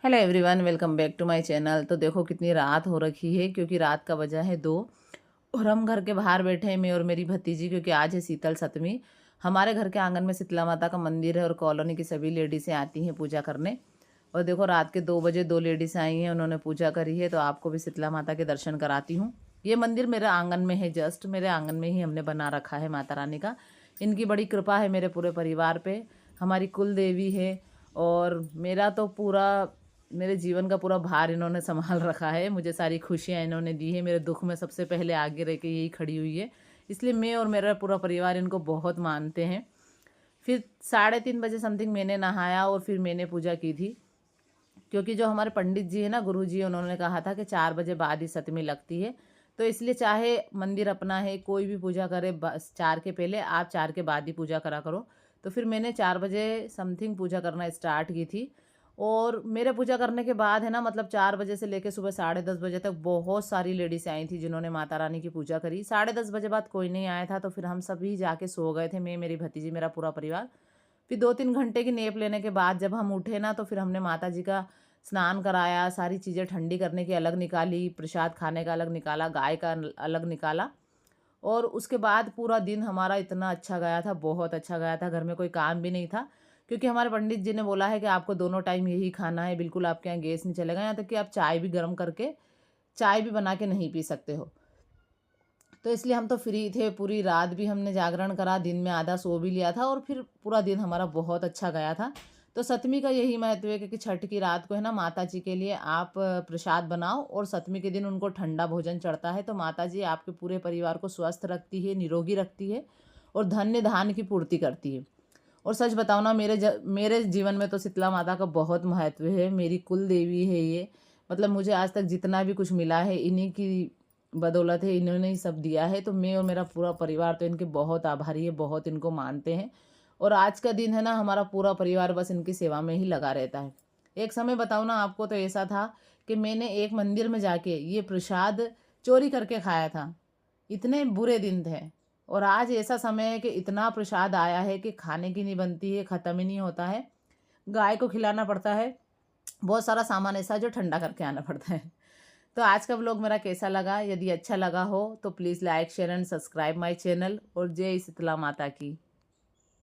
Hello everyone, welcome back to my channel. तो देखो कितनी रात हो रखी है, क्योंकि रात का बजा है 2 और हम घर के बाहर बैठे हैं, मैं और मेरी भतीजी, क्योंकि आज है शीतल सप्तमी। हमारे घर के आंगन में शीतला माता का मंदिर है और कॉलोनी की सभी लेडीज़ें आती हैं पूजा करने। और देखो रात के 2 बजे 2 लेडीज़ आई हैं, उन्होंने पूजा करी है, तो आपको भी शीतला माता के दर्शन कराती हूँ। ये मंदिर मेरे आंगन में है, जस्ट मेरे आंगन में ही हमने बना रखा है माता रानी का। इनकी बड़ी कृपा है मेरे पूरे परिवार पे, हमारी कुल देवी है। और मेरा तो पूरा मेरे जीवन का पूरा भार इन्होंने संभाल रखा है, मुझे सारी खुशियाँ इन्होंने दी है, मेरे दुख में सबसे पहले आगे रह के यही खड़ी हुई है, इसलिए मैं और मेरा पूरा परिवार इनको बहुत मानते हैं। फिर 3:30 बजे समथिंग मैंने नहाया और फिर मैंने पूजा की थी, क्योंकि जो हमारे पंडित जी है ना, गुरु जी, उन्होंने कहा था कि 4 बजे बाद ही सप्तमी लगती है। तो इसलिए चाहे मंदिर अपना है, कोई भी पूजा करे, बस 4 के पहले, आप 4 के बाद ही पूजा करा करो। तो फिर मैंने 4 बजे समथिंग पूजा करना स्टार्ट की थी। और मेरे पूजा करने के बाद है ना, मतलब 4 बजे से लेके सुबह 10:30 बजे तक बहुत सारी लेडीज़ आई थी जिन्होंने माता रानी की पूजा करी। 10:30 बजे बाद कोई नहीं आया था, तो फिर हम सभी जाके सो गए थे, मैं, मेरी भतीजी, मेरा पूरा परिवार। फिर 2-3 घंटे की नैप लेने के बाद जब हम उठे ना, तो फिर हमने माता जी का स्नान कराया, सारी चीज़ें ठंडी करने की अलग निकाली, प्रसाद खाने का अलग निकाला, गाय का अलग निकाला। और उसके बाद पूरा दिन हमारा इतना अच्छा गया था, बहुत अच्छा गया था। घर में कोई काम भी नहीं था, क्योंकि हमारे पंडित जी ने बोला है कि आपको दोनों टाइम यही खाना है, बिल्कुल आपके यहाँ गैस नहीं चलेगा, यहाँ तक कि आप चाय भी गर्म करके, चाय भी बना के नहीं पी सकते हो। तो इसलिए हम तो फ्री थे, पूरी रात भी हमने जागरण करा, दिन में आधा सो भी लिया था और फिर पूरा दिन हमारा बहुत अच्छा गया था। तो सप्तमी का यही महत्व है कि छठ की रात को है ना, माता जी के लिए आप प्रसाद बनाओ और सप्तमी के दिन उनको ठंडा भोजन चढ़ता है, तो माता जी आपके पूरे परिवार को स्वस्थ रखती है, निरोगी रखती है और धन्य धान की पूर्ति करती है। और सच बताओ ना, मेरे जीवन में तो शीतला माता का बहुत महत्व है, मेरी कुल देवी है ये। मतलब मुझे आज तक जितना भी कुछ मिला है, इन्हीं की बदौलत है, इन्होंने ही सब दिया है। तो मैं और मेरा पूरा परिवार तो इनके बहुत आभारी है, बहुत इनको मानते हैं। और आज का दिन है ना, हमारा पूरा परिवार बस इनकी सेवा में ही लगा रहता है। एक समय बताऊँ ना आपको, तो ऐसा था कि मैंने एक मंदिर में जाके ये प्रसाद चोरी करके खाया था। इतने बुरे दिन थे। और आज ऐसा समय है कि इतना प्रसाद आया है कि खाने की नहीं बनती है, ख़त्म ही नहीं होता है। गाय को खिलाना पड़ता है, बहुत सारा सामान ऐसा है जो ठंडा करके आना पड़ता है। तो आज का व्लॉग मेरा कैसा लगा? यदि अच्छा लगा हो तो please like, share and subscribe my channel. और जय शीतला माता की।